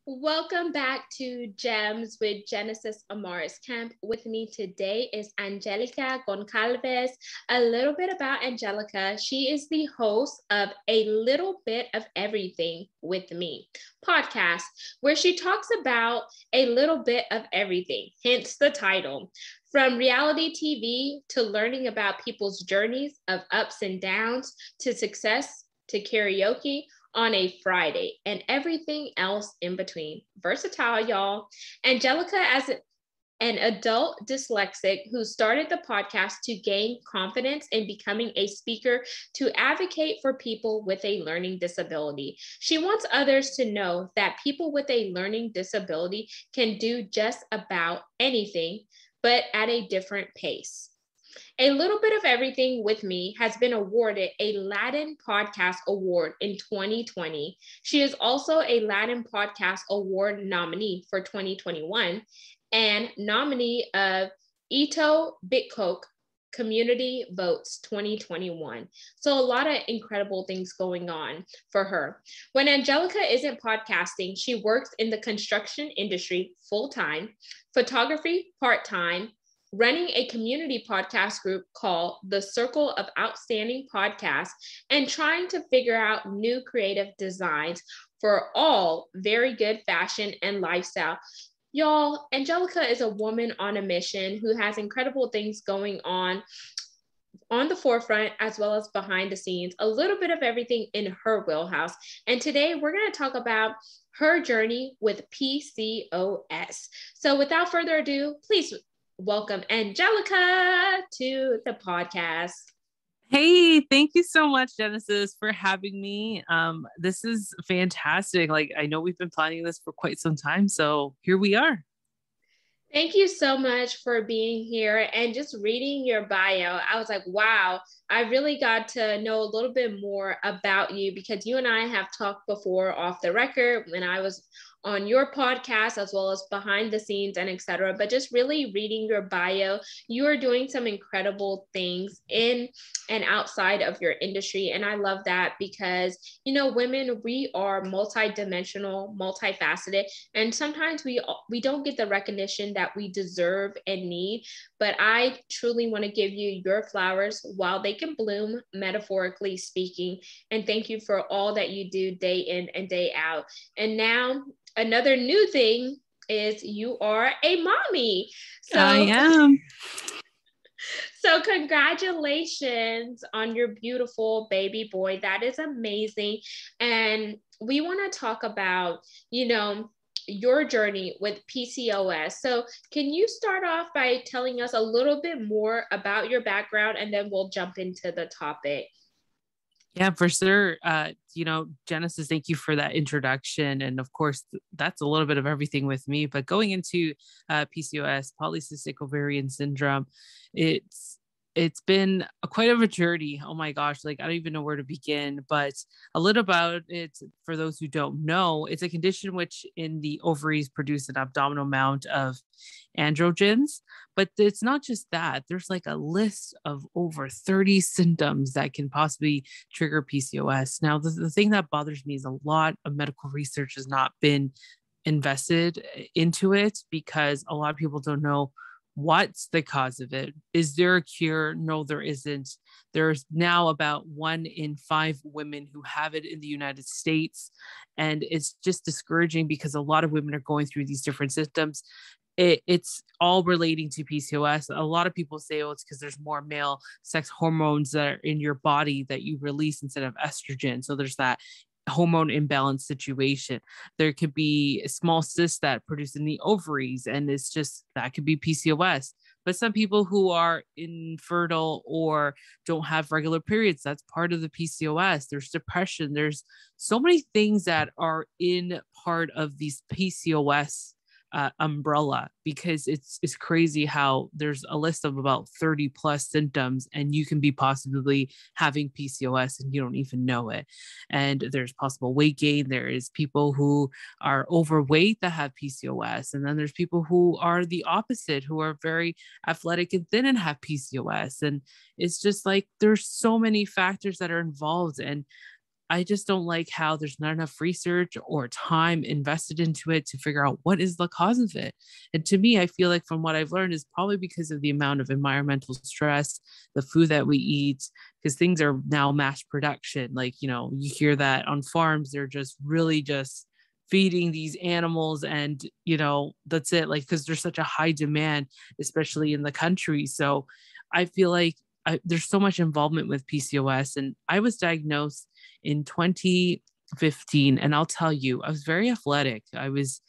Welcome back to Gems with Genesis Amaris Kemp. With me today is Angelica Goncalves. A little bit about Angelica. She is the host of A Little Bit of Everything with Me podcast, where she talks about a little bit of everything, hence the title. From reality TV to learning about people's journeys of ups and downs to success to karaoke on a Friday and everything else in between. Versatile, y'all. Angelica, as an adult dyslexic who started the podcast to gain confidence in becoming a speaker to advocate for people with a learning disability. She wants others to know that people with a learning disability can do just about anything, but at a different pace. A Little Bit of Everything with Me has been awarded a Latin Podcast Award in 2020. She is also a Latin Podcast Award nominee for 2021 and nominee of Ito Bitcoke Community Votes 2021. So a lot of incredible things going on for her. When Angelica isn't podcasting, she works in the construction industry full-time, photography part-time, running a community podcast group called the Circle of Outstanding Podcasts, and trying to figure out new creative designs for all very good fashion and lifestyle. Y'all, Angelica is a woman on a mission who has incredible things going on the forefront as well as behind the scenes, a little bit of everything in her wheelhouse. And today we're going to talk about her journey with PCOS. So without further ado, please welcome Angelica to the podcast. Hey, thank you so much, Genesis, for having me. This is fantastic. Like, I know we've been planning this for quite some time, so here we are. Thank you so much for being here and just reading your bio. I was like, wow, I really got to know a little bit more about you because you and I have talked before off the record when I was on your podcast as well as behind the scenes and etc. But just really reading your bio, you are doing some incredible things in and outside of your industry. And I love that because, you know, women, we are multidimensional, multifaceted, and sometimes we don't get the recognition that we deserve and need. But I truly want to give you your flowers while they can bloom, metaphorically speaking. And thank you for all that you do day in and day out. And now another new thing is you are a mommy. So I am. So congratulations on your beautiful baby boy. That is amazing. And we want to talk about, you know, your journey with PCOS. So can you start off by telling us a little bit more about your background and then we'll jump into the topic? Yeah, for sure. Genesis, thank you for that introduction. And of course, that's a little bit of everything with me. But going into PCOS, Polycystic Ovarian Syndrome, it's been quite of a journey. Oh my gosh, like I don't even know where to begin, but a little about it for those who don't know, it's a condition which in the ovaries produce an abdominal amount of androgens, but it's not just that. There's like a list of over 30 symptoms that can possibly trigger PCOS. Now, the thing that bothers me is a lot of medical research has not been invested into it because a lot of people don't know what's the cause of it. Is there a cure? No, there isn't. There's now about 1 in 5 women who have it in the United States. And it's just discouraging because a lot of women are going through these different symptoms. It's all relating to PCOS. A lot of people say, oh, it's because there's more male sex hormones that are in your body that you release instead of estrogen. So there's that hormone imbalance situation. There could be small cysts that produce in the ovaries, and it's just that could be PCOS. But some people who are infertile or don't have regular periods, that's part of the PCOS. There's depression. There's so many things that are in part of these PCOS umbrella, because it's crazy how there's a list of about 30 plus symptoms and you can be possibly having PCOS and you don't even know it. And there's possible weight gain. There is people who are overweight that have PCOS. And then there's people who are the opposite, who are very athletic and thin and have PCOS. And it's just like, there's so many factors that are involved. And I just don't like how there's not enough research or time invested into it to figure out what is the cause of it. And to me, I feel like from what I've learned is probably because of the amount of environmental stress, the food that we eat, because things are now mass production. Like, you hear that on farms, they're just really just feeding these animals and, that's it. Like, because there's such a high demand, especially in the country. So I feel like there's so much involvement with PCOS. And I was diagnosed in 2015. And I'll tell you, I was very athletic. I was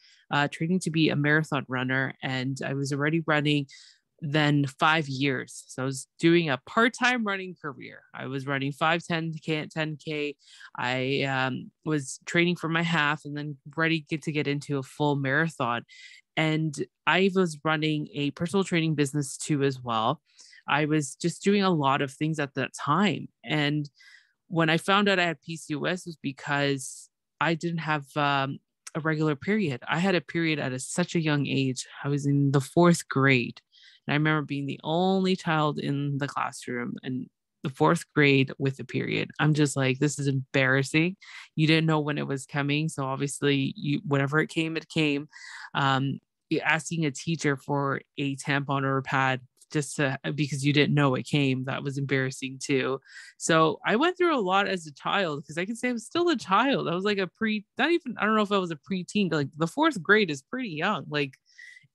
training to be a marathon runner, and I was already running then 5 years. So I was doing a part-time running career. I was running 5, 10K, 10K. I was training for my half and then ready to get into a full marathon. And I was running a personal training business too, as well. I was just doing a lot of things at that time. And when I found out I had PCOS was because I didn't have a regular period. I had a period at such a young age. I was in the 4th grade. And I remember being the only child in the classroom in the 4th grade with a period. I'm just like, this is embarrassing. You didn't know when it was coming. So obviously whenever it came, it came. Asking a teacher for a tampon or a pad because you didn't know it came, that was embarrassing too. So I went through a lot as a child, because I can say I was still a child. I was like I don't know if I was a preteen, like the 4th grade is pretty young. Like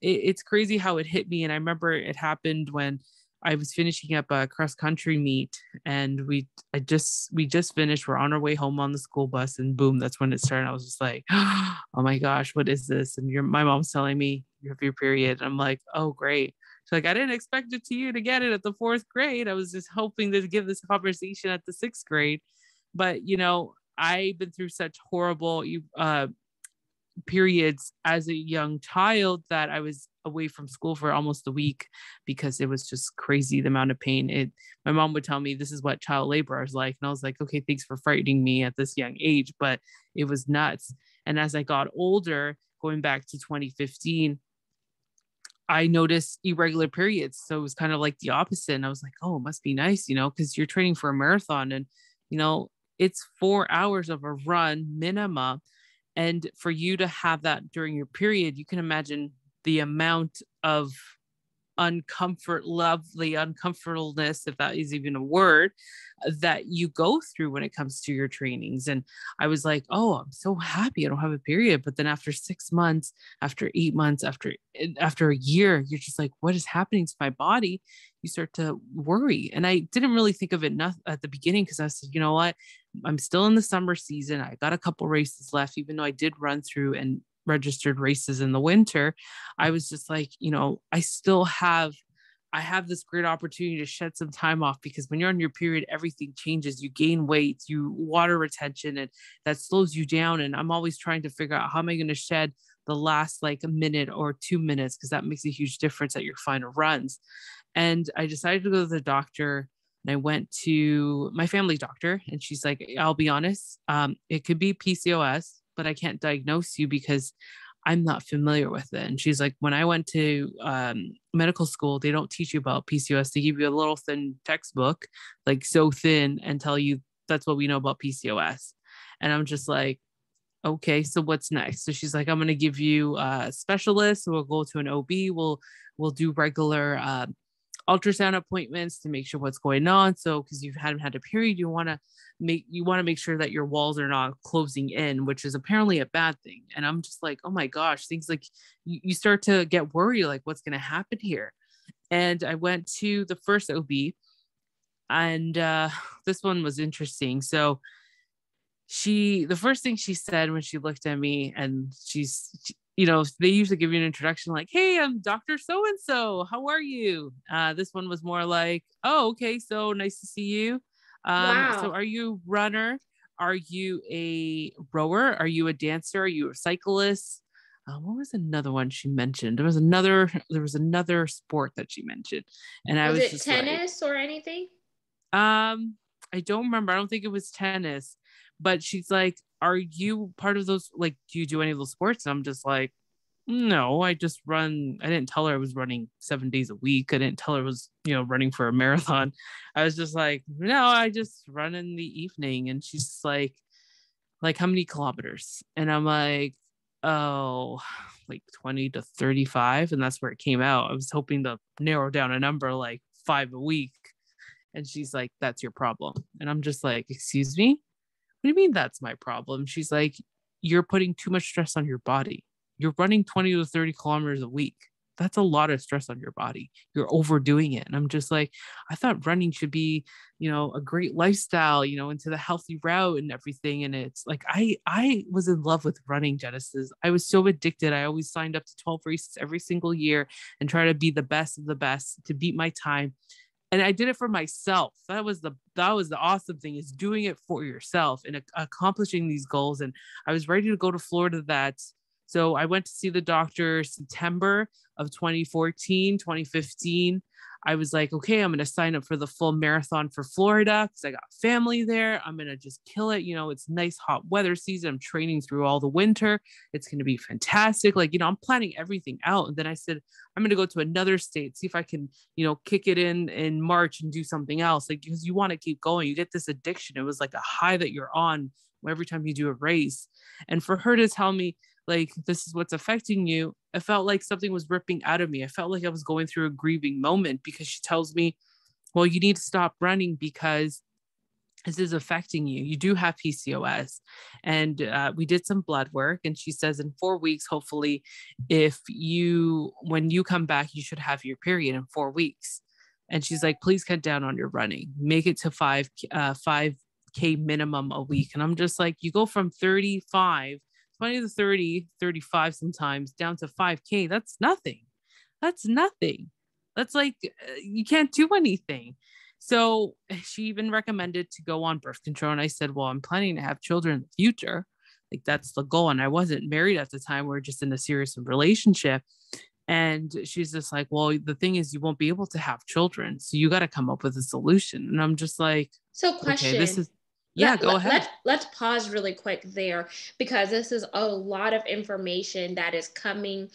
it's crazy how it hit me. And I remember it happened when I was finishing up a cross country meet, and we just finished. We're on our way home on the school bus, and boom, that's when it started. I was just like, oh my gosh, what is this? And my mom's telling me you have your period. I'm like, oh great. She's like, I didn't expect it to get it at the 4th grade. I was just hoping to give this conversation at the 6th grade. But I've been through such horrible periods as a young child that I was away from school for almost a week because it was just crazy, the amount of pain. My mom would tell me this is what child labor is like. And I was like, okay, thanks for frightening me at this young age, but it was nuts. And as I got older, going back to 2015, I noticed irregular periods. So it was kind of like the opposite. And I was like, oh, it must be nice, because you're training for a marathon and, it's 4 hours of a run minimum. And for you to have that during your period, you can imagine the amount of uncomfortableness, if that is even a word, that you go through when it comes to your trainings. And I was like, oh, I'm so happy I don't have a period. But then after 6 months, after 8 months, after a year, you're just like, what is happening to my body? You start to worry. And I didn't really think of it at the beginning, because I said, you know what? I'm still in the summer season. I got a couple races left, even though I did run through and registered races in the winter. I was just like, I have this great opportunity to shed some time off, because when you're on your period, everything changes. You gain weight, you water retention, and that slows you down. And I'm always trying to figure out how am I going to shed the last like a minute or 2 minutes, because that makes a huge difference at your final runs. And I decided to go to the doctor, and I went to my family doctor, and she's like, I'll be honest, it could be PCOS, but I can't diagnose you because I'm not familiar with it. And she's like, when I went to medical school, they don't teach you about PCOS. They give you a little thin textbook, like so thin, and tell you that's what we know about PCOS. And I'm just like, okay, so what's next? So she's like, I'm going to give you a specialist. We'll go to an OB. We'll do regular ultrasound appointments to make sure what's going on. So because you haven't had a period, you want to make sure that your walls are not closing in, which is apparently a bad thing. And I'm just like, oh my gosh, things like you start to get worried, like what's going to happen here. And I went to the first OB, and this one was interesting. So the first thing she said when she looked at me, and they usually give you an introduction like, hey, I'm Dr. So-and-so. How are you? This one was more like, oh, okay. So nice to see you. Wow. So are you a runner? Are you a rower? Are you a dancer? Are you a cyclist? What was another one she mentioned? There was another sport that she mentioned. And I was it just tennis or anything? I don't remember. I don't think it was tennis, but she's like, are you part of those? Like, do you do any of those sports? And I'm just like, no, I just run. I didn't tell her I was running 7 days a week. I didn't tell her I was, running for a marathon. I was just like, no, I just run in the evening. And she's just like, like, how many kilometers? And I'm like, oh, like 20 to 35. And that's where it came out. I was hoping to narrow down a number like 5 a week. And she's like, that's your problem. And I'm just like, excuse me? What do you mean that's my problem? She's like, you're putting too much stress on your body. You're running 20 to 30 kilometers a week. That's a lot of stress on your body. You're overdoing it. And I'm just like, I thought running should be, a great lifestyle, into the healthy route and everything. And it's like, I was in love with running, Genesis. I was so addicted. I always signed up to 12 races every single year and try to be the best of the best to beat my time. And I did it for myself. That was the awesome thing, is doing it for yourself and accomplishing these goals. And I was ready to go to Florida so I went to see the doctor September of 2014, 2015. I was like, okay, I'm going to sign up for the full marathon for Florida because I got family there. I'm going to just kill it. It's nice hot weather season. I'm training through all the winter. It's going to be fantastic. Like, I'm planning everything out. And then I said, I'm going to go to another state, see if I can, kick it in March and do something else. Like, because you want to keep going. You get this addiction. It was like a high that you're on every time you do a race. And for her to tell me, like, this is what's affecting you, I felt like something was ripping out of me. I felt like I was going through a grieving moment, because she tells me, well, you need to stop running because this is affecting you. You do have PCOS. And we did some blood work, and she says in 4 weeks, hopefully, when you come back, you should have your period in 4 weeks. And she's like, please cut down on your running, make it to 5K minimum a week. And I'm just like, you go from 20 to 30, 35 sometimes down to 5K. That's nothing. That's like, you can't do anything. So she even recommended to go on birth control. And I said, well, I'm planning to have children in the future. Like, that's the goal. And I wasn't married at the time. We were just in a serious relationship. And she's just like, well, the thing is, you won't be able to have children. So you got to come up with a solution. And I'm just like, so question. Okay, this is, yeah, go ahead. Let's pause really quick there, because this is a lot of information that is coming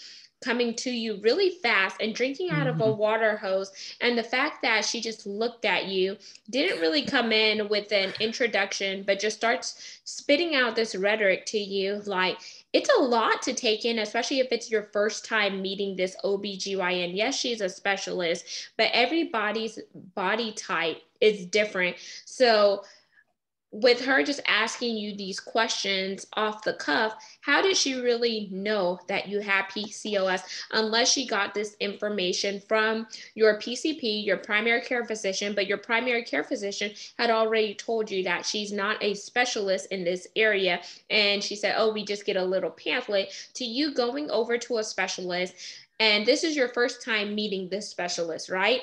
to you really fast and drinking out of a water hose. And the fact that she just looked at you, didn't really come in with an introduction, but just starts spitting out this rhetoric to you. Like, it's a lot to take in, especially if it's your first time meeting this OBGYN. Yes, she's a specialist, but everybody's body type is different. So with her just asking you these questions off the cuff, how did she really know that you have PCOS unless she got this information from your PCP, your primary care physician, but your primary care physician had already told you that she's not a specialist in this area. And she said, oh, we just get a little pamphlet, to you going over to a specialist. And this is your first time meeting this specialist, right?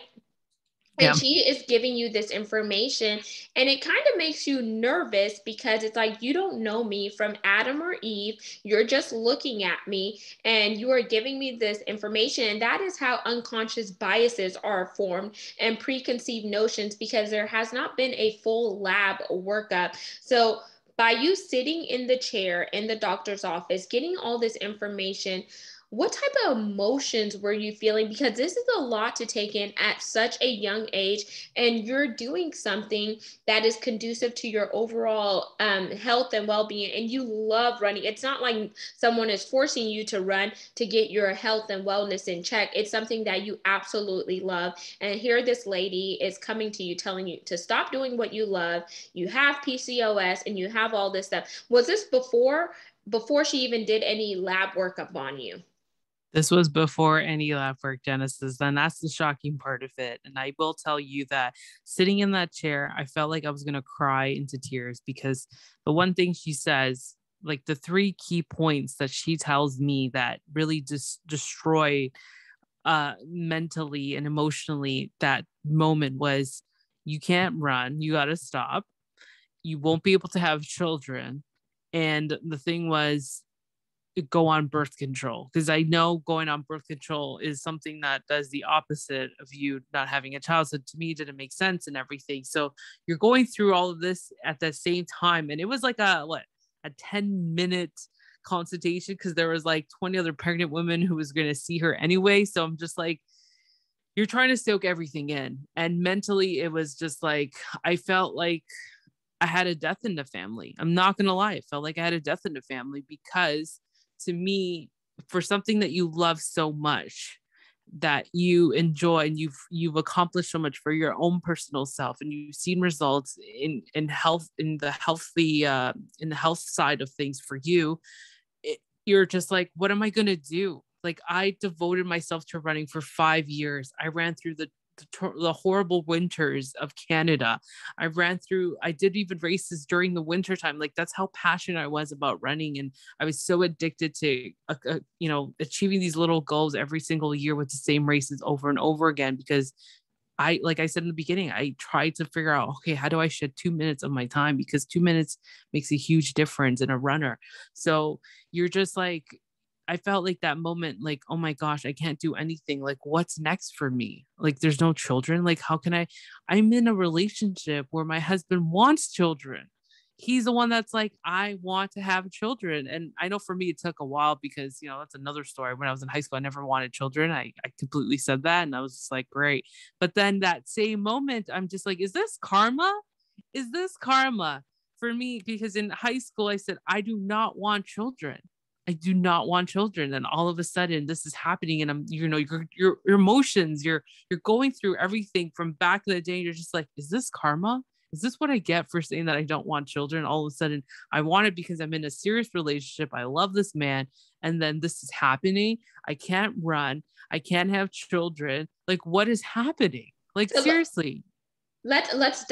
And she is giving you this information, and it kind of makes you nervous, because it's like, you don't know me from Adam or Eve. You're just looking at me and you are giving me this information. And that is how unconscious biases are formed and preconceived notions, because there has not been a full lab workup. So by you sitting in the chair in the doctor's office, getting all this information, what type of emotions were you feeling? Because this is a lot to take in at such a young age, and you're doing something that is conducive to your overall health and well-being, and you love running. It's not like someone is forcing you to run to get your health and wellness in check. It's something that you absolutely love. And here this lady is coming to you, telling you to stop doing what you love. You have PCOS and you have all this stuff. Was this before she even did any lab workup on you? This was before any lab work, Genesis. And that's the shocking part of it. And I will tell you that sitting in that chair, I felt like I was going to cry into tears, because the one thing she says, like the 3 key points that she tells me that really just destroy mentally and emotionally that moment was, you can't run, you got to stop, you won't be able to have children. And the thing was, go on birth control, because I know going on birth control is something that does the opposite of you not having a child. So to me, it didn't make sense and everything. So you're going through all of this at the same time. And it was like a 10-minute consultation, because there was like 20 other pregnant women who was going to see her anyway. So I'm just like, you're trying to soak everything in. And mentally, it was just like, I felt like I had a death in the family. I'm not going to lie. It felt like I had a death in the family because to me, for something that you love so much, that you enjoy and you've accomplished so much for your own personal self, and you've seen results in health, in the health side of things for you, you're just like, what am I going to do? Like, I devoted myself to running for 5 years. I ran through the horrible winters of Canada. I did even races during the winter time. Like, that's how passionate I was about running. And I was so addicted to, achieving these little goals every single year with the same races over and over again. Because like I said in the beginning, I tried to figure out, okay, how do I shed 2 minutes of my time? Because 2 minutes makes a huge difference in a runner. So you're just like, I felt like that moment, like, oh my gosh, I can't do anything. Like, what's next for me? Like, there's no children. Like, how can I'm in a relationship where my husband wants children. He's the one that's like, I want to have children. And I know for me, it took a while because, that's another story. When I was in high school, I never wanted children. I completely said that. And I was just like, great. But then that same moment, I'm just like, is this karma? Is this karma for me? Because in high school, I said, I do not want children. I do not want children. And all of a sudden this is happening. And I'm, your emotions, you're going through everything from back in the day. You're just like, is this karma? Is this what I get for saying that I don't want children? All of a sudden I want it because I'm in a serious relationship. I love this man. And then this is happening. I can't run. I can't have children. Like, what is happening? Like, seriously. Let's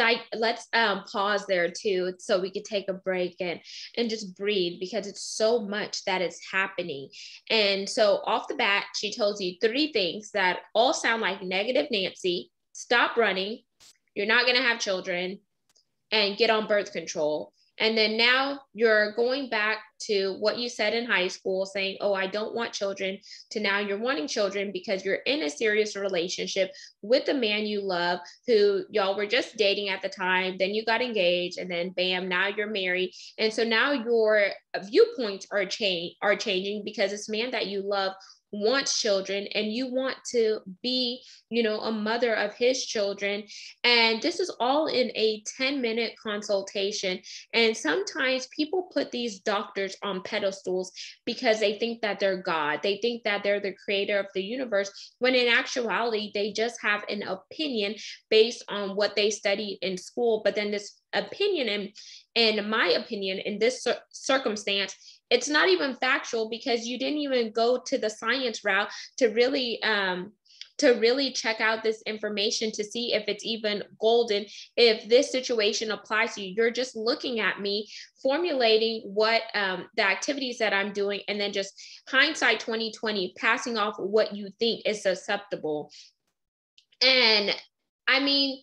pause there too, so we could take a break and just breathe, because it's so much that is happening. And so off the bat, she tells you 3 things that all sound like negative Nancy: stop running, you're not going to have children, and get on birth control. And then now you're going back to what you said in high school, saying, oh, I don't want children, to now you're wanting children because you're in a serious relationship with the man you love, who y'all were just dating at the time. Then you got engaged, and then bam, now you're married. And so now your viewpoints are changing because this man that you love wants children, and you want to be, a mother of his children. And this is all in a 10-minute consultation. And sometimes people put these doctors on pedestals because they think that they're God. They think that they're the creator of the universe, when in actuality, they just have an opinion based on what they studied in school. But then this opinion, in my opinion, in this circumstance, it's not even factual, because you didn't even go to the science route to really check out this information to see if it's even golden, if this situation applies to you. You're just looking at me formulating what the activities that I'm doing, and then just hindsight 2020, passing off what you think is acceptable. And I mean,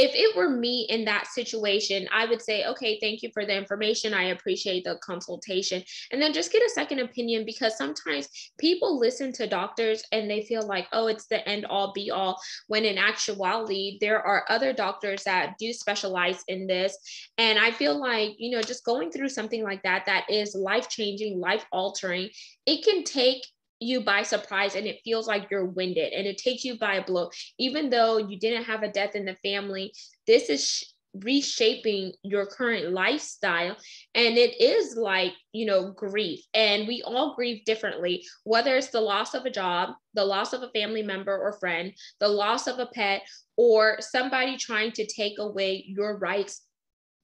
if it were me in that situation, I would say, okay, thank you for the information. I appreciate the consultation. And then just get a second opinion, because sometimes people listen to doctors and they feel like, oh, it's the end all be all, when in actuality, there are other doctors that do specialize in this. And I feel like, just going through something like that is life-changing, life-altering, it can take you by surprise, and it feels like you're winded, and it takes you by a blow. Even though you didn't have a death in the family, this is reshaping your current lifestyle. And it is like, grief, and we all grieve differently, whether it's the loss of a job, the loss of a family member or friend, the loss of a pet, or somebody trying to take away your rights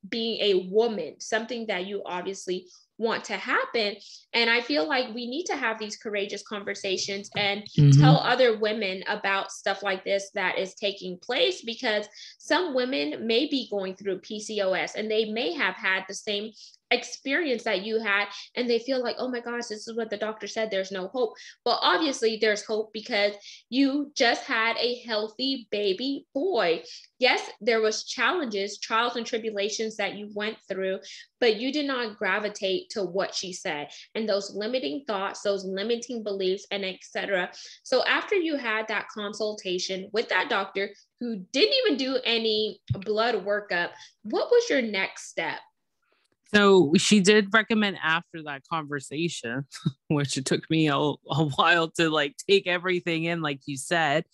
being a woman, something that you obviously want to happen. And I feel like we need to have these courageous conversations and tell other women about stuff like this that is taking place, because some women may be going through PCOS and they may have had the same experience that you had, and they feel like, oh my gosh, this is what the doctor said, there's no hope. But obviously there's hope, because you just had a healthy baby boy. Yes, there was challenges, trials and tribulations that you went through, but you did not gravitate to what she said and those limiting thoughts, those limiting beliefs, and etc. So after you had that consultation with that doctor who didn't even do any blood workup, what was your next step? So she did recommend after that conversation, which it took me a while to like take everything in, like you said.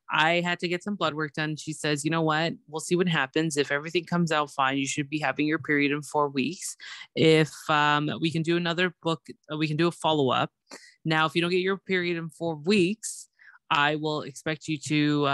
I had to get some blood work done. She says, you know what? We'll see what happens. If everything comes out fine, you should be having your period in 4 weeks. If we can do another book, we can do a follow up. Now, if you don't get your period in 4 weeks, I will expect you to,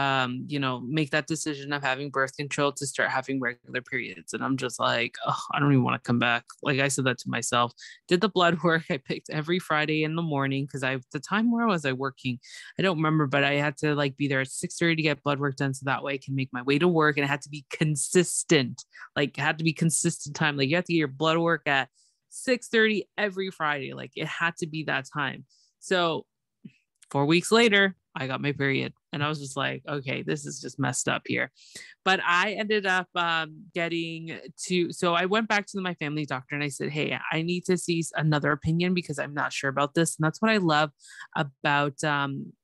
make that decision of having birth control to start having regular periods. And I'm just like, oh, I don't even want to come back. Like I said that to myself. Did the blood work. I picked every Friday in the morning because the time where was I working? I don't remember, but I had to like be there at 6:30 to get blood work done. So that way I can make my way to work, and it had to be consistent. Like it had to be consistent time. Like you have to get your blood work at 6:30 every Friday. Like it had to be that time. So 4 weeks later, I got my period, and I was just like, okay, this is just messed up here. But I ended up so I went back to my family doctor and I said, hey, I need to see another opinion because I'm not sure about this. And that's what I love about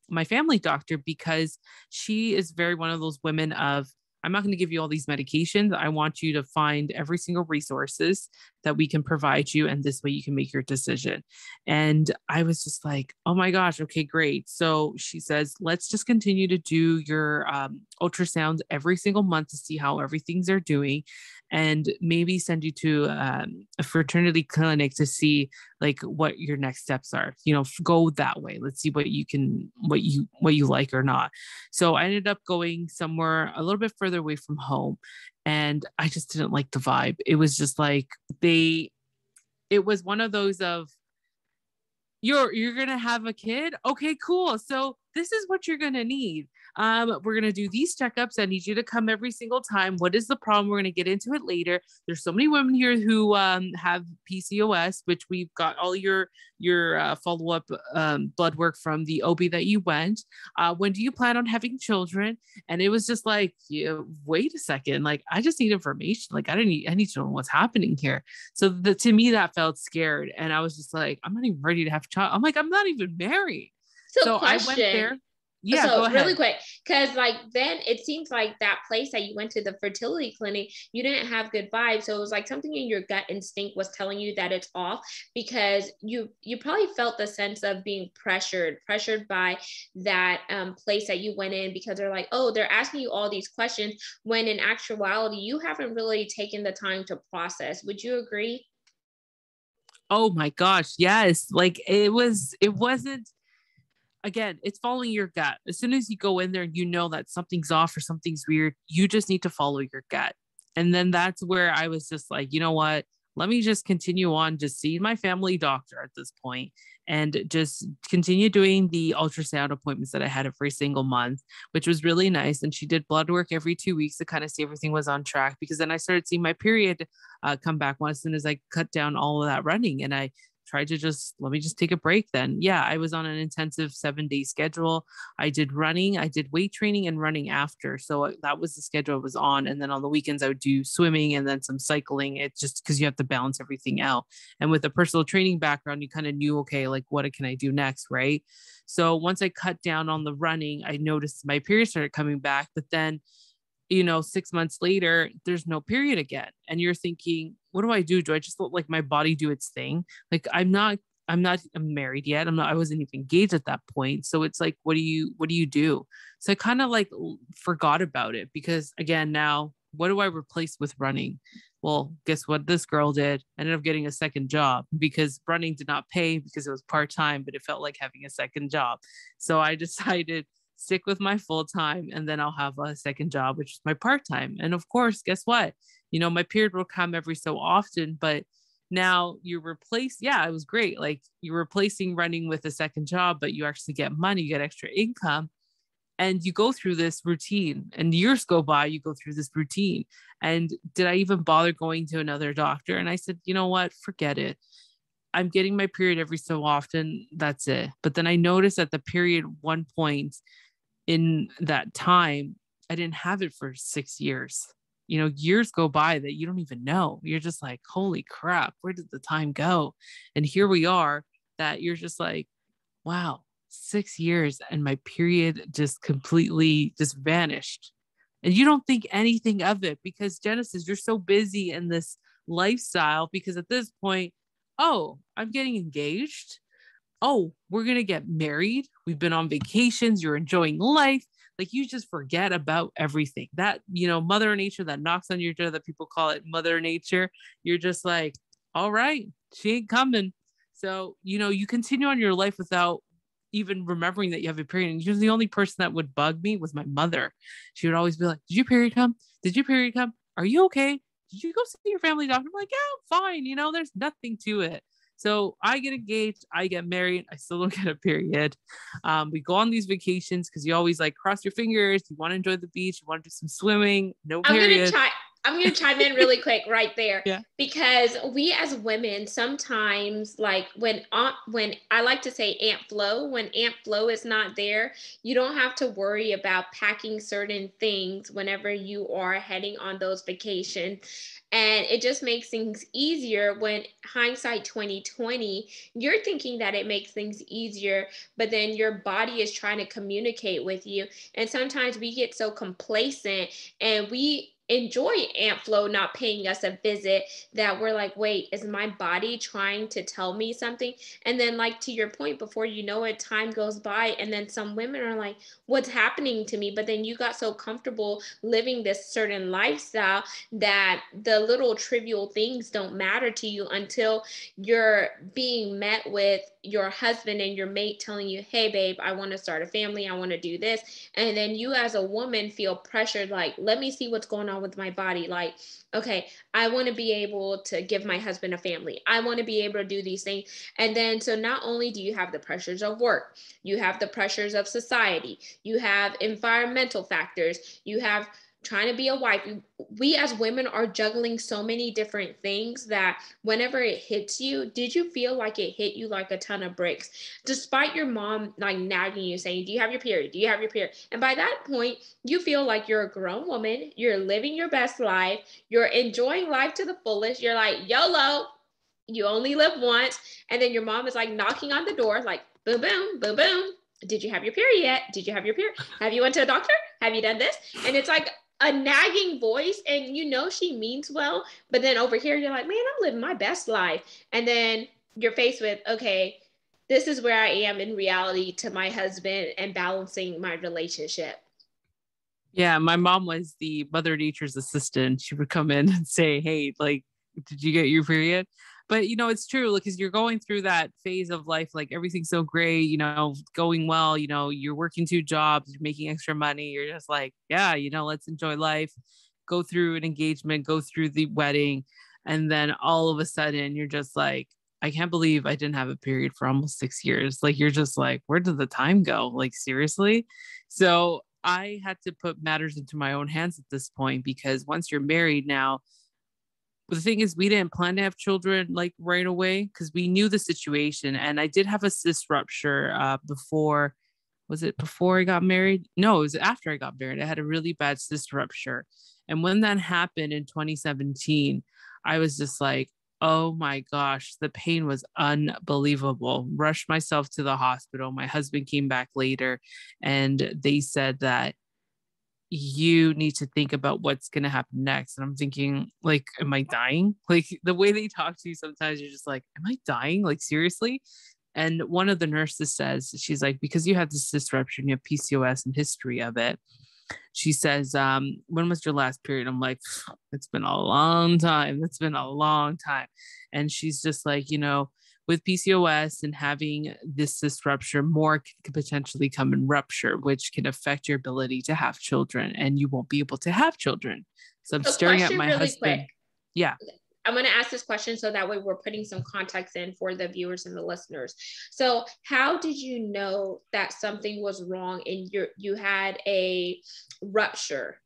my family doctor, because she is very one of those women of, I'm not going to give you all these medications. I want you to find every single resources that we can provide you. And this way you can make your decision. And I was just like, oh my gosh, okay, great. So she says, let's just continue to do your ultrasounds every single month to see how everything's are doing, and maybe send you to a fraternity clinic to see like what your next steps are. Go that way. Let's see what you like or not. So I ended up going somewhere a little bit further away from home, and I just didn't like the vibe. It was just like it was one of those of, you're gonna have a kid, okay, cool, so this is what you're gonna need. We're gonna do these checkups. I need you to come every single time. What is the problem? We're gonna get into it later. There's so many women here who have PCOS, which we've got all your follow-up blood work from the OB that you went. When do you plan on having children? And it was just like, wait a second, like I just need information. Like I need to know what's happening here. So to me that felt scared, and I was just like, I'm not even ready to have a child. I'm like, I'm not even married. So I went there. Yeah, so go ahead. really quick, because like then it seems like that place that you went to, the fertility clinic, you didn't have good vibes. So it was like something in your gut instinct was telling you that it's off, because you probably felt the sense of being pressured by that place that you went in, because they're like, oh, they're asking you all these questions, when in actuality you haven't really taken the time to process. Would you agree? Oh my gosh, yes. Like it wasn't, again, it's following your gut. As soon as you go in there and you know that something's off or something's weird, you just need to follow your gut. And then that's where I was just like, you know what? Let me just continue on, just see my family doctor at this point, and just continue doing the ultrasound appointments that I had every single month, which was really nice. And she did blood work every 2 weeks to kind of see everything was on track, because then I started seeing my period come back as soon as I cut down all of that running. And I tried to let me just take a break then. Yeah, I was on an intensive 7-day schedule. I did running, I did weight training and running after. So that was the schedule I was on. And then on the weekends, I would do swimming and then some cycling. It's just because you have to balance everything out. And with a personal training background, you kind of knew, okay, like what can I do next, right? So once I cut down on the running, I noticed my period started coming back. But then 6 months later, there's no period again. And you're thinking, what do I do? Do I just let like my body do its thing? Like I'm married yet. I wasn't even engaged at that point. So it's like, what do you do? So I kind of like forgot about it, because again, now what do I replace with running? Well, guess what this girl did? I ended up getting a second job, because running did not pay because it was part-time, but it felt like having a second job. So I decided, stick with my full time, and then I'll have a second job, which is my part time. And of course, guess what? My period will come every so often, but now you replace, yeah, it was great. Like you're replacing running with a second job, but you actually get money, you get extra income, and you go through this routine, and years go by, you go through this routine. And did I even bother going to another doctor? And I said, you know what? Forget it. I'm getting my period every so often. That's it. But then I noticed at the period one point in that time, I didn't have it for 6 years. Years go by that you don't even know. You're just like, holy crap, where did the time go? And here we are, that you're just like, wow, 6 years and my period just completely just vanished. And you don't think anything of it, because Genesis, you're so busy in this lifestyle, because at this point, oh, I'm getting engaged. Oh, we're going to get married. We've been on vacations. You're enjoying life. Like, you just forget about everything that, mother nature that knocks on your door, that people call it mother nature. You're just like, all right, she ain't coming. So, you continue on your life without even remembering that you have a period. And usually the only person that would bug me was my mother. She would always be like, did your period come? Did your period come? Are you okay? Did you go see your family doctor? I'm like, yeah, I'm fine. There's nothing to it. So I get engaged, I get married, I still don't get a period. We go on these vacations because you always like cross your fingers. You want to enjoy the beach, you want to do some swimming, no period. I'm gonna chime in really quick right there. Yeah. Because we as women sometimes, like when I like to say Aunt Flo, when Aunt Flo is not there, you don't have to worry about packing certain things whenever you are heading on those vacations. And it just makes things easier. When hindsight 2020, you're thinking that it makes things easier, but then your body is trying to communicate with you. And sometimes we get so complacent and we enjoy Aunt Flo not paying us a visit that we're like, wait, is my body trying to tell me something? And then, like, to your point, before you know it, time goes by, and then some women are like, what's happening to me? But then you got so comfortable living this certain lifestyle that the little trivial things don't matter to you until you're being met with your husband and your mate telling you, hey babe, I want to start a family, I want to do this. And then you as a woman feel pressured, like, let me see what's going on with my body. Like, okay, I want to be able to give my husband a family, I want to be able to do these things. And then, so not only do you have the pressures of work, you have the pressures of society, you have environmental factors, you have trying to be a wife. We as women are juggling so many different things that whenever it hits you, did you feel like it hit you like a ton of bricks? Despite your mom like nagging you, saying, do you have your period? Do you have your period? And by that point, you feel like you're a grown woman, you're living your best life, you're enjoying life to the fullest. You're like, YOLO, you only live once. And then your mom is like knocking on the door, like, boom, boom, boom, boom. Did you have your period yet? Did you have your period? Have you went to a doctor? Have you done this? And it's like a nagging voice, and she means well, but then over here you're like, man, I'm living my best life. And then you're faced with, okay, this is where I am in reality to my husband and balancing my relationship. Yeah, my mom was the mother nature's assistant. She would come in and say, hey, like, did you get your period? But it's true, because you're going through that phase of life, like everything's so great, going well, you're working 2 jobs, you're making extra money, you're just like, yeah, let's enjoy life, go through an engagement, go through the wedding, and then all of a sudden you're just like, I can't believe I didn't have a period for almost 6 years. Like, you're just like, where did the time go? Like, seriously? So I had to put matters into my own hands at this point, because once you're married now, the thing is, we didn't plan to have children like right away because we knew the situation. And I did have a cyst rupture before. Was it before I got married? No, it was after I got married. I had a really bad cyst rupture. And when that happened in 2017, I was just like, oh my gosh, the pain was unbelievable. Rushed myself to the hospital. My husband came back later and they said that you need to think about what's going to happen next. And I'm thinking, like, am I dying? Like, the way they talk to you sometimes, you're just like, am I dying? Like, seriously? And one of the nurses says, she's like, because you have this cyst rupture and you have PCOS and history of it. She says, when was your last period? I'm like, it's been a long time. It's been a long time. And she's just like, with PCOS and having this cyst rupture, more could potentially come and rupture, which can affect your ability to have children, and you won't be able to have children. So I'm staring at my husband. Quick. Yeah. I'm going to ask this question so that way we're putting some context in for the viewers and the listeners. So how did you know that something was wrong and you had a rupture?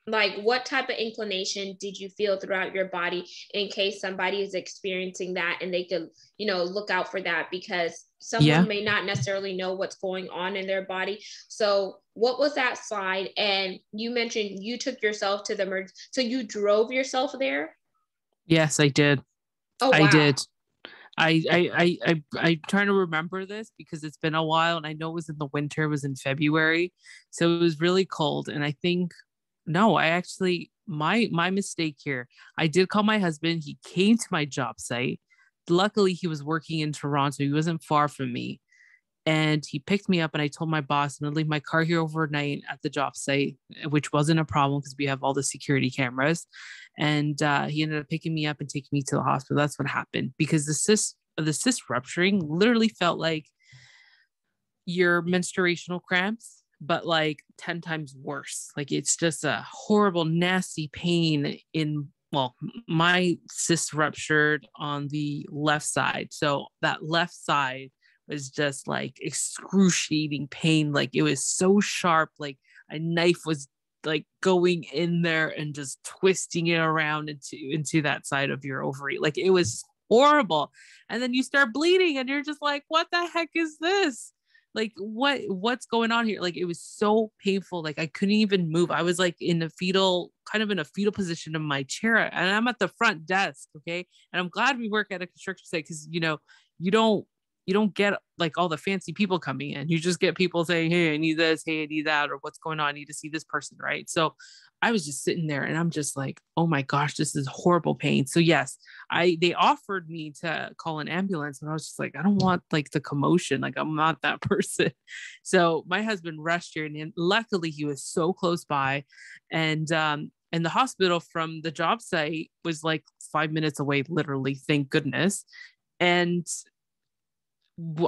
Like, what type of inclination did you feel throughout your body in case somebody is experiencing that and they could, look out for that, because someone may not necessarily know what's going on in their body. So what was that slide? And you mentioned you took yourself to the emergency. So you drove yourself there? Yes, I did. Oh, wow. I did. I'm trying to remember this because it's been a while, and I know it was in the winter, it was in February. So it was really cold. And I think, no, I actually my mistake here. I did call my husband. He came to my job site. Luckily, he was working in Toronto. He wasn't far from me. And he picked me up, and I told my boss, I'm going to leave my car here overnight at the job site, which wasn't a problem because we have all the security cameras. And he ended up picking me up and taking me to the hospital. That's what happened, because the cyst rupturing literally felt like your menstruational cramps, but like 10 times worse. Like it's just a horrible, nasty pain in, well, my cyst ruptured on the left side. So that left side was just like excruciating pain. Like it was so sharp, like a knife was like going in there and just twisting it around into that side of your ovary. Like it was horrible. And then you start bleeding and you're just like, what the heck is this? Like what's going on here? Like it was so painful. Like I couldn't even move. I was like in a fetal position in my chair, and I'm at the front desk. Okay. And I'm glad we work at a construction site, because you don't get like all the fancy people coming in. You just get people saying, hey, I need this, hey, I need that, or what's going on, I need to see this person, right? So I was just sitting there and I'm just like, oh my gosh, this is horrible pain. So yes, they offered me to call an ambulance, and I was just like, I don't want like the commotion. Like I'm not that person. So my husband rushed here, and luckily he was so close by. And the hospital from the job site was like 5 minutes away, literally, thank goodness. And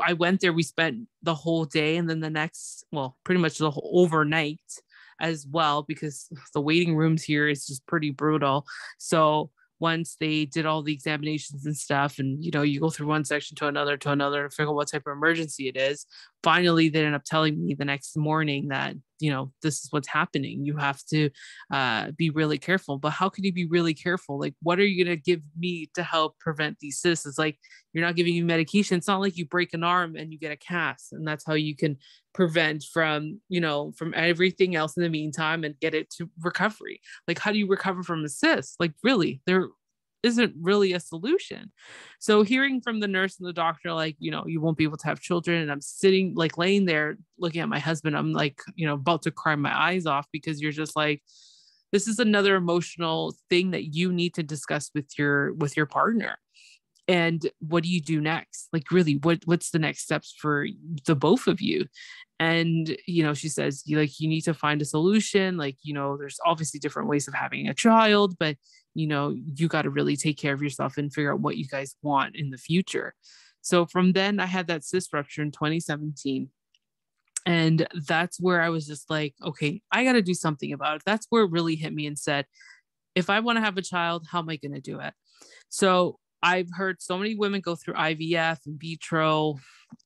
I went there. We spent the whole day, and then pretty much the whole overnight as well, because the waiting rooms here is just pretty brutal. So once they did all the examinations and stuff, and you go through one section to another to figure out what type of emergency it is, finally they ended up telling me the next morning that this is what's happening. You have to be really careful. But how can you be really careful? Like, what are you going to give me to help prevent these cysts? It's like, you're not giving you medication. It's not like you break an arm and you get a cast, and that's how you can prevent from everything else in the meantime and get it to recovery. Like, how do you recover from a cyst? Like, really, there isn't really a solution. So hearing from the nurse and the doctor, like, you won't be able to have children. And I'm sitting, like, laying there looking at my husband. I'm like, about to cry my eyes off, because you're just like, this is another emotional thing that you need to discuss with your partner. And what do you do next? Like, really, what's the next steps for the both of you? And, she says, you need to find a solution. Like, there's obviously different ways of having a child, but, you got to really take care of yourself and figure out what you guys want in the future. So from then I had that cyst rupture in 2017. And that's where I was just like, okay, I got to do something about it. That's where it really hit me and said, if I want to have a child, how am I going to do it? So I've heard so many women go through IVF, in vitro,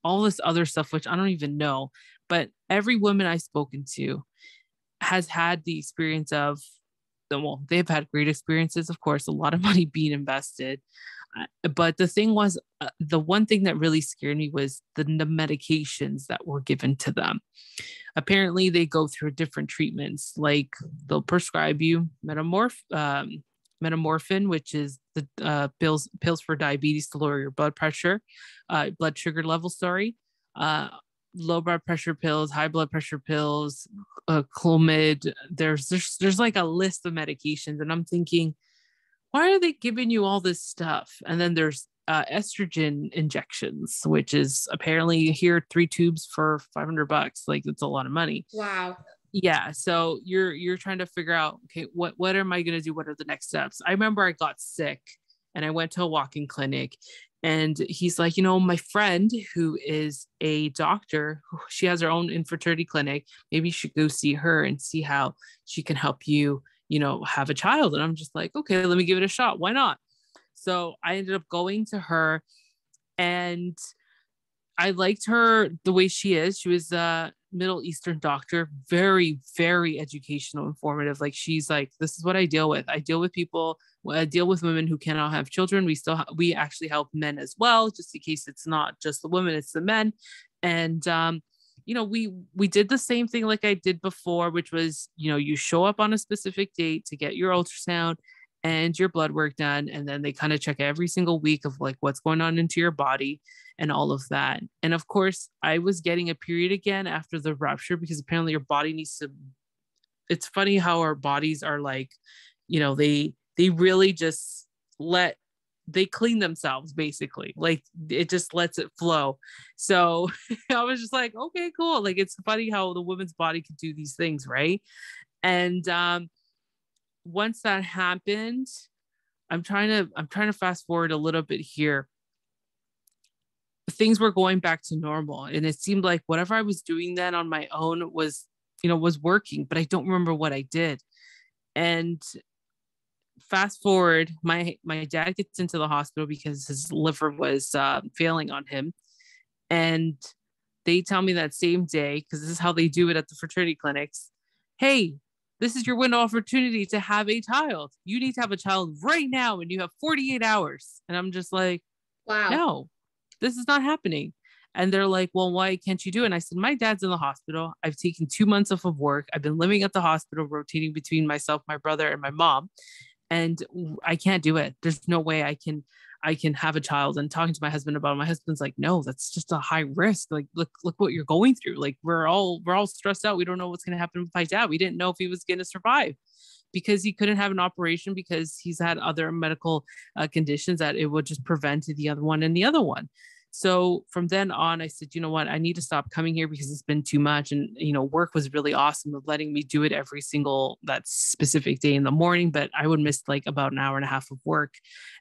all this other stuff, which I don't even know. But every woman I've spoken to has had the experience of, well, they've had great experiences, of course, a lot of money being invested. But the thing was, the one thing that really scared me was the medications that were given to them. Apparently, they go through different treatments. Like, they'll prescribe you metamorphin, which is the pills for diabetes to lower your blood sugar level. Low blood pressure pills, high blood pressure pills, Clomid. There's like a list of medications, and I'm thinking, why are they giving you all this stuff? And then there's estrogen injections, which is apparently here 3 tubes for $500. Like, it's a lot of money. Wow. Yeah. So you're trying to figure out, okay, what am I going to do? What are the next steps? I remember I got sick and I went to a walk-in clinic, and he's like, my friend who is a doctor, she has her own infertility clinic. Maybe you should go see her and see how she can help you, have a child. And I'm just like, okay, let me give it a shot. Why not? So I ended up going to her, and I liked her the way she is. She was a Middle Eastern doctor, very, very educational, informative. Like, she's like, this is what I deal with. I deal with women who cannot have children. We actually help men as well, just in case it's not just the women, it's the men. And, we did the same thing like I did before, which was, you show up on a specific date to get your ultrasound and your blood work done. And then they kind of check every single week of like what's going on into your body and all of that. And of course, I was getting a period again after the rupture, because apparently your body needs to, it's funny how our bodies are like, they really just they clean themselves, basically. Like, it just lets it flow. So I was just like, okay, cool. Like, it's funny how the woman's body could do these things, right? And once that happened, I'm trying to fast forward a little bit here. Things were going back to normal, and it seemed like whatever I was doing then on my own was working, but I don't remember what I did. And fast forward, my dad gets into the hospital because his liver was failing on him, and they tell me that same day, because this is how they do it at the fertility clinics, hey, this is your window of opportunity to have a child. You need to have a child right now, and you have 48 hours. And I'm just like, wow, no, this is not happening. And they're like, well, why can't you do it? And I said, my dad's in the hospital. I've taken 2 months off of work. I've been living at the hospital, rotating between myself, my brother, and my mom. And I can't do it. There's no way I can have a child. And talking to my husband about it, my husband's like, no, that's just a high risk. Like, look what you're going through. Like, we're all stressed out. We don't know what's going to happen with my dad. We didn't know if he was going to survive, because he couldn't have an operation because he's had other medical conditions that it would just prevent the other one and the other one. So from then on, I said, you know what, I need to stop coming here because it's been too much. And, work was really awesome of letting me do it every single, that specific day in the morning, but I would miss like about an hour and a half of work.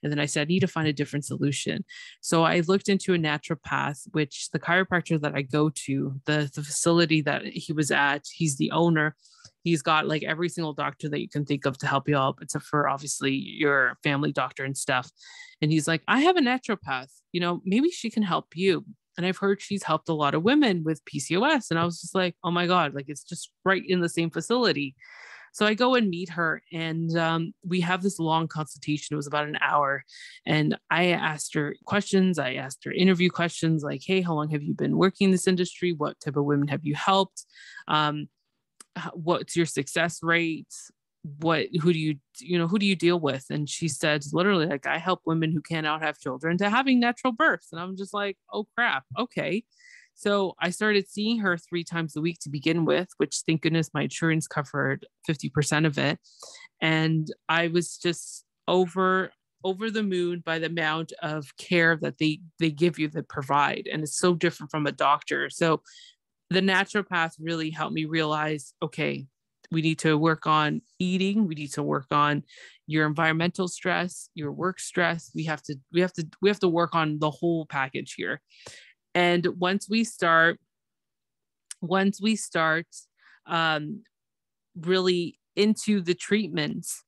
And then I said, I need to find a different solution. So I looked into a naturopath, which the chiropractor that I go to, the facility that he was at, he's the owner. He's got like every single doctor that you can think of to help you out, except for obviously your family doctor and stuff. And he's like, I have a naturopath, maybe she can help you. And I've heard she's helped a lot of women with PCOS. And I was just like, oh my God, like, it's just right in the same facility. So I go and meet her, and we have this long consultation. It was about an hour. And I asked her questions. I asked her interview questions like, hey, how long have you been working in this industry? What type of women have you helped? What's your success rate? Who do you deal with? And she said, literally, like, I help women who cannot have children to having natural births. And I'm just like, oh crap. Okay. So I started seeing her 3 times a week to begin with, which thank goodness my insurance covered 50% of it. And I was just over the moon by the amount of care that they give you, that provide. And it's so different from a doctor. So the naturopath really helped me realize, okay, we need to work on eating. We need to work on your environmental stress, your work stress. We have to work on the whole package here. And once we start really into the treatments,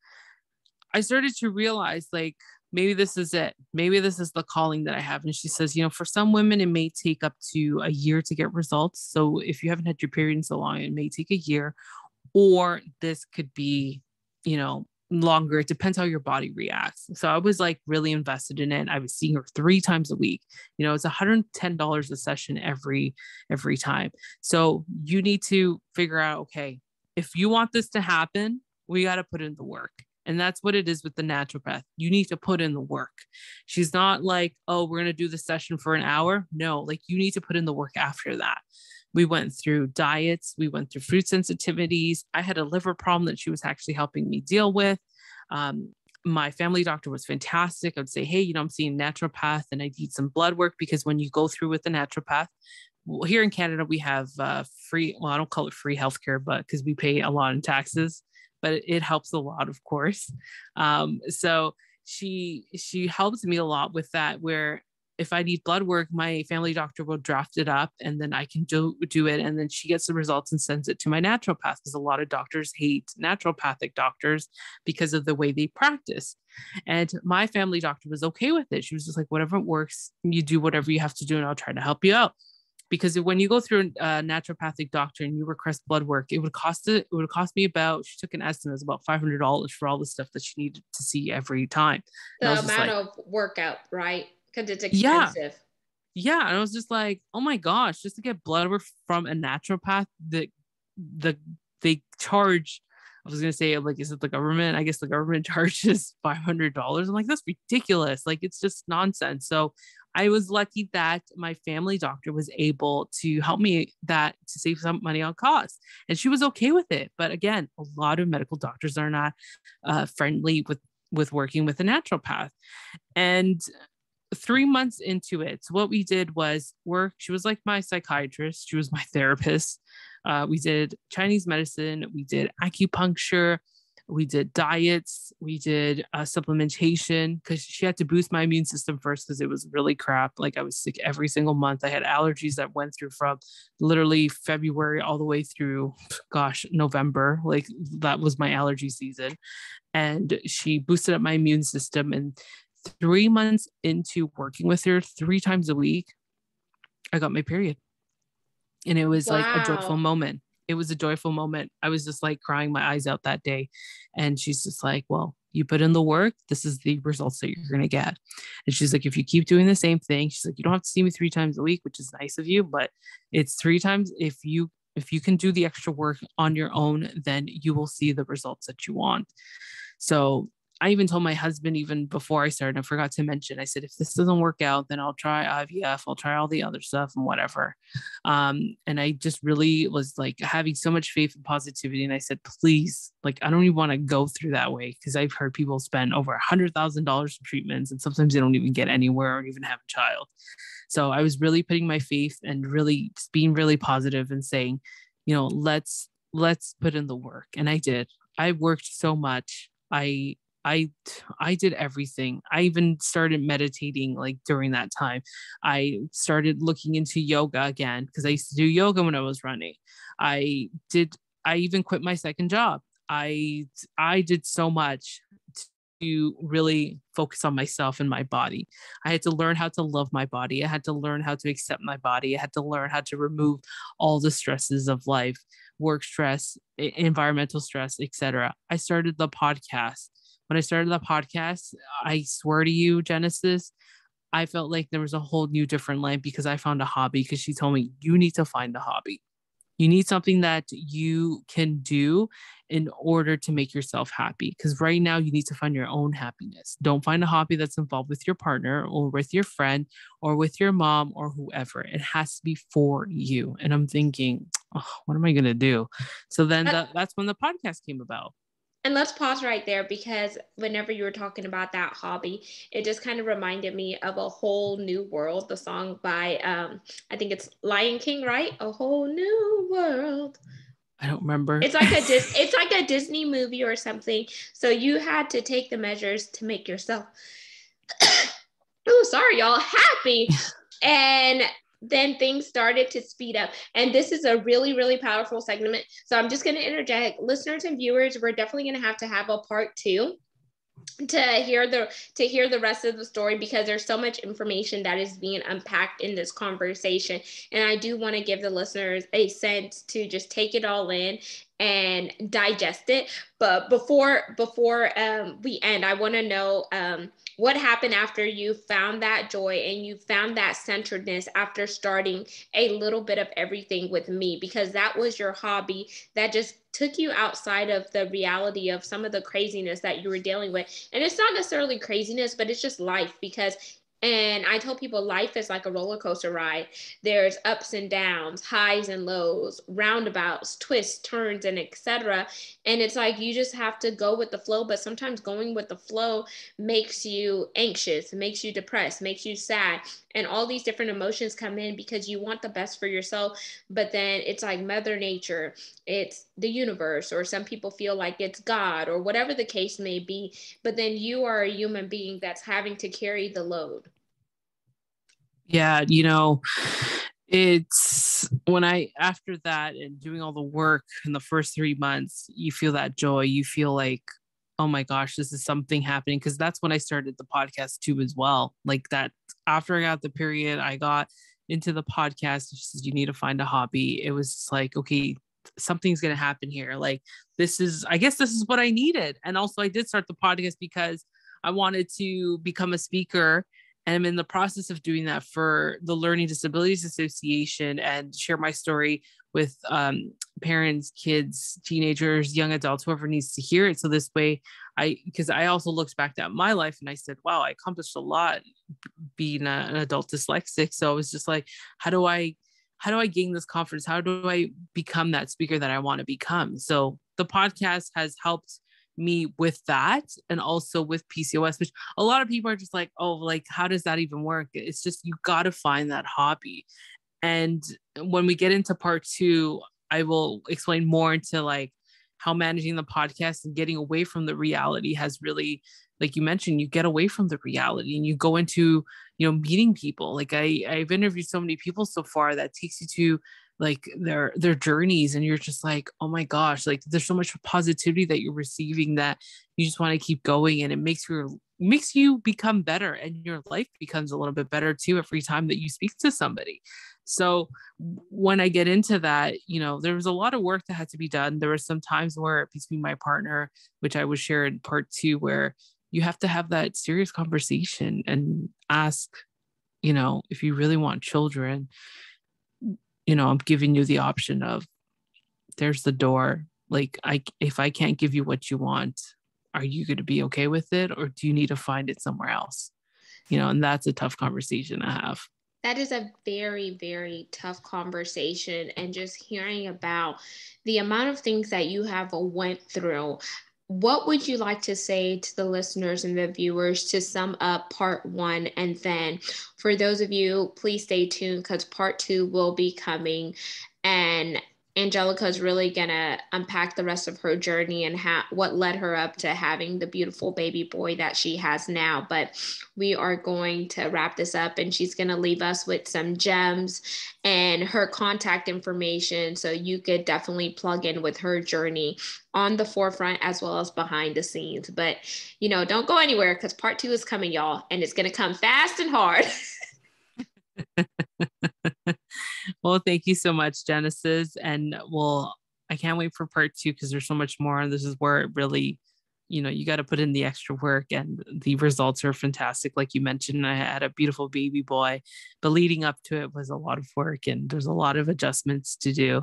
I started to realize, like, maybe this is it. Maybe this is the calling that I have. And she says, for some women, it may take up to a year to get results. So if you haven't had your period in so long, it may take a year, or this could be, longer. It depends how your body reacts. So I was like really invested in it. I was seeing her 3 times a week. It's $110 a session every time. So you need to figure out, okay, if you want this to happen, we got to put in the work. And that's what it is with the naturopath. You need to put in the work. She's not like, oh, we're going to do the session for an hour. No, like, you need to put in the work after that. We went through diets. We went through food sensitivities. I had a liver problem that she was actually helping me deal with. My family doctor was fantastic. I'd say, hey, I'm seeing a naturopath and I need some blood work, because when you go through with the naturopath, well, here in Canada, we have free, well, I don't call it free healthcare, but because we pay a lot in taxes, but it helps a lot, of course. So she helps me a lot with that, where if I need blood work, my family doctor will draft it up and then I can do it. And then she gets the results and sends it to my naturopath, because a lot of doctors hate naturopathic doctors because of the way they practice. And my family doctor was okay with it. She was just like, whatever works, you do whatever you have to do and I'll try to help you out. Because when you go through a naturopathic doctor and you request blood work, it would cost me about, she took an estimate, it was about $500 for all the stuff that she needed to see every time. The amount of workout, right? Because it's expensive. Yeah. And I was just like, oh my gosh, just to get blood work from a naturopath, they charge, I was going to say, like, is it the government? I guess the government charges $500. I'm like, that's ridiculous. Like, it's just nonsense. So I was lucky that my family doctor was able to help me to save some money on costs. And she was okay with it. But again, a lot of medical doctors are not friendly with working with a naturopath. And 3 months into it, so what we did was work. She was like my psychiatrist. She was my therapist. We did Chinese medicine. We did acupuncture. We did diets. We did supplementation because she had to boost my immune system first because it was really crap. Like I was sick every single month. I had allergies that went through from literally February all the way through, November. Like that was my allergy season. And she boosted up my immune system. And 3 months into working with her 3 times a week, I got my period. And it was like a joyful Wow. moment. It was a joyful moment. I was just like crying my eyes out that day. And she's just like, well, you put in the work. This is the results that you're going to get. And she's like, if you keep doing the same thing, she's like, you don't have to see me 3 times a week, which is nice of you, but it's 3 times. If you can do the extra work on your own, then you will see the results that you want. So I even told my husband, even before I started, I forgot to mention, I said, if this doesn't work out, then I'll try IVF. I'll try all the other stuff and whatever. And I just really was like having so much faith and positivity. And I said, please, like, I don't even want to go through that way because I've heard people spend over $100,000 for treatments and sometimes they don't even get anywhere or even have a child. So I was really putting my faith and really just being really positive and saying, let's put in the work. And I did. I worked so much. I did everything. I even started meditating like during that time. I started looking into yoga again because I used to do yoga when I was running. I even quit my second job. I did so much to really focus on myself and my body. I had to learn how to love my body. I had to learn how to accept my body. I had to learn how to remove all the stresses of life, work stress, environmental stress, etc. I started the podcast. When I started the podcast, I swear to you, Genesis, I felt like there was a whole new different life because I found a hobby because she told me, you need to find a hobby. You need something that you can do in order to make yourself happy. Because right now you need to find your own happiness. Don't find a hobby that's involved with your partner or with your friend or with your mom or whoever. It has to be for you. And I'm thinking, oh, what am I going to do? So then that's when the podcast came about. And let's pause right there because whenever you were talking about that hobby, it just kind of reminded me of A Whole New World, the song by, I think it's Lion King, right? A Whole New World. I don't remember. It's like a Disney movie or something. So you had to take the measures to make yourself, oh, sorry, y'all, happy. And then things started to speed up. And this is a really, really powerful segment. So I'm just going to interject. Listeners and viewers, we're definitely going to have a part 2 to hear the rest of the story because there's so much information that is being unpacked in this conversation. And I do want to give the listeners a sense to just take it all in and digest it. But before we end, I want to know what happened after you found that joy and you found that centeredness after starting a little bit of everything with me, because that was your hobby that just took you outside of the reality of some of the craziness that you were dealing with. And it's not necessarily craziness, but it's just life and I tell people life is like a roller coaster ride. There's ups and downs, highs and lows, roundabouts, twists, turns, and etc. And it's like you just have to go with the flow. But sometimes going with the flow makes you anxious, makes you depressed, makes you sad. And all these different emotions come in because you want the best for yourself. But then it's like Mother Nature, it's the universe, or some people feel like it's God, or whatever the case may be. But then you are a human being that's having to carry the load. Yeah, it's when after that and doing all the work in the first 3 months, you feel that joy. You feel like, oh my gosh, this is something happening. Cause that's when I started the podcast too, as well. Like that, after I got the period, I got into the podcast. She says, you need to find a hobby. It was like, okay, something's going to happen here. Like I guess this is what I needed. And also I did start the podcast because I wanted to become a speaker. And I'm in the process of doing that for the Learning Disabilities Association and share my story with parents, kids, teenagers, young adults, whoever needs to hear it. So this way, because I also looked back at my life and I said, wow, I accomplished a lot being an adult dyslexic. So I was just like, how do I gain this confidence? How do I become that speaker that I want to become? So the podcast has helped me with that, and also with PCOS, which a lot of people are just like, oh, like, how does that even work? It's just, you got to find that hobby. And when we get into part 2, I will explain more into like how managing the podcast and getting away from the reality has really, like you mentioned, you get away from the reality and you go into, meeting people. Like I've interviewed so many people so far that takes you to like their journeys, and you're just like, oh my gosh, like there's so much positivity that you're receiving that you just want to keep going, and it makes you become better, and your life becomes a little bit better too every time that you speak to somebody. So when I get into that, there was a lot of work that had to be done. There were some times where between my partner, which I would share in part 2, where you have to have that serious conversation and ask, if you really want children, I'm giving you the option of, there's the door. Like, if I can't give you what you want, are you going to be okay with it? Or do you need to find it somewhere else? And that's a tough conversation to have. That is a very, very tough conversation. And just hearing about the amount of things that you have went through, what would you like to say to the listeners and the viewers to sum up part 1? And then for those of you, please stay tuned because part 2 will be coming. And Angelica is really going to unpack the rest of her journey and what led her up to having the beautiful baby boy that she has now. But we are going to wrap this up, and she's going to leave us with some gems and her contact information, so you could definitely plug in with her journey on the forefront as well as behind the scenes. But, don't go anywhere because part 2 is coming, y'all, and it's going to come fast and hard. Well, thank you so much, Genesis. And I can't wait for part 2 because there's so much more. And this is where it really, you got to put in the extra work, and the results are fantastic. Like you mentioned, I had a beautiful baby boy, but leading up to it was a lot of work, and there's a lot of adjustments to do.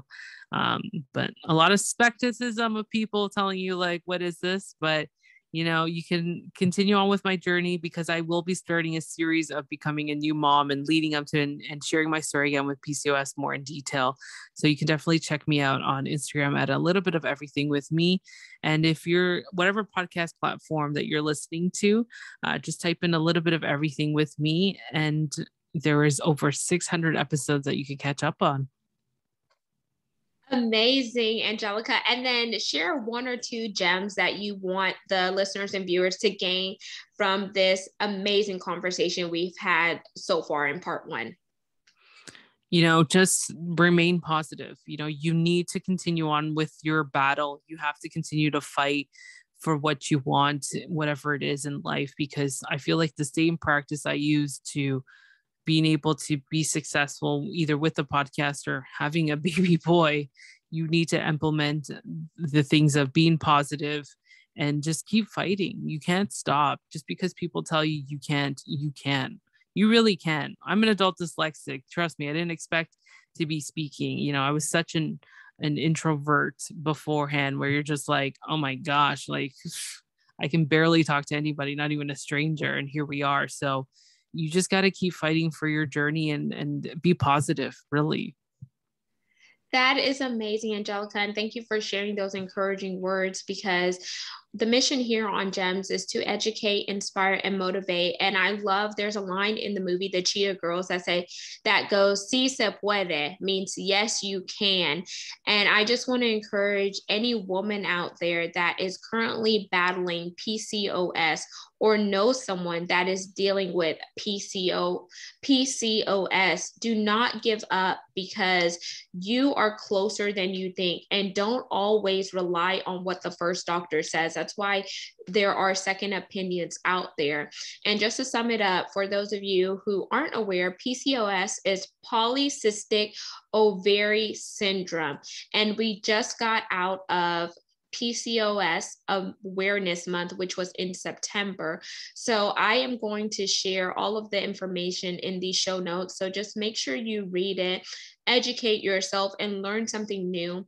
But a lot of skepticism of people telling you like, what is this? But you can continue on with my journey, because I will be starting a series of becoming a new mom and leading up to and sharing my story again with PCOS more in detail. So you can definitely check me out on Instagram at a little bit of everything with me. And if you're whatever podcast platform that you're listening to, just type in a little bit of everything with me. And there is over 600 episodes that you can catch up on. Amazing, Angelica. And then share 1 or 2 gems that you want the listeners and viewers to gain from this amazing conversation we've had so far in part 1. Just remain positive. You need to continue on with your battle. You have to continue to fight for what you want, whatever it is in life, because I feel like the same practice I use to being able to be successful either with the podcast or having a baby boy, you need to implement the things of being positive and just keep fighting. You can't stop just because people tell you you can't. You can. You really can. I'm an adult dyslexic. Trust me, I didn't expect to be speaking. I was such an introvert beforehand, where you're just like, oh my gosh, like I can barely talk to anybody, not even a stranger. And here we are. So you just got to keep fighting for your journey and be positive, really. That is amazing, Angelica. And thank you for sharing those encouraging words, because the mission here on GEMS is to educate, inspire, and motivate. And I love, there's a line in the movie, The Cheetah Girls, that goes, "Si se puede," means yes, you can. And I just want to encourage any woman out there that is currently battling PCOS or know someone that is dealing with PCOS, do not give up, because you are closer than you think. And don't always rely on what the first doctor says. That's why there are second opinions out there. And just to sum it up, for those of you who aren't aware, PCOS is Polycystic Ovary Syndrome. And we just got out of PCOS Awareness Month, which was in September. So I am going to share all of the information in the show notes. So just make sure you read it, educate yourself, and learn something new.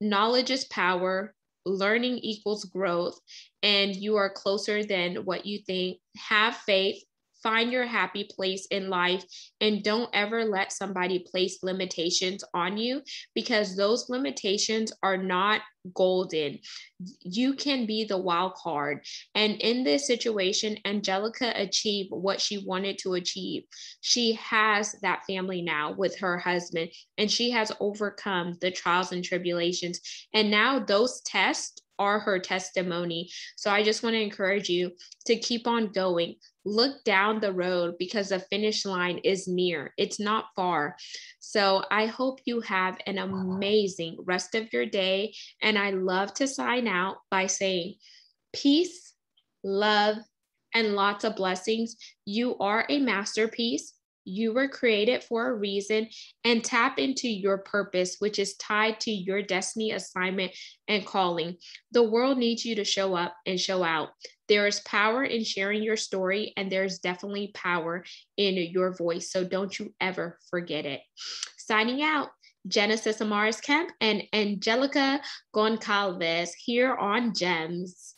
Knowledge is power. Learning equals growth, and you are closer than what you think. Have faith, Find your happy place in life and don't ever let somebody place limitations on you, because those limitations are not golden. You can be the wild card. And in this situation, Angelica achieved what she wanted to achieve. She has that family now with her husband, and she has overcome the trials and tribulations. And now those tests are her testimony. So I just want to encourage you to keep on going. Look down the road, because the finish line is near. It's not far. So I hope you have an amazing rest of your day. And I love to sign out by saying peace, love, and lots of blessings. You are a masterpiece. You were created for a reason, and tap into your purpose, which is tied to your destiny, assignment, and calling. The world needs you to show up and show out. There is power in sharing your story, and there's definitely power in your voice. So don't you ever forget it. Signing out, Genesis Amaris Kemp and Angelica Goncalves here on GEMS.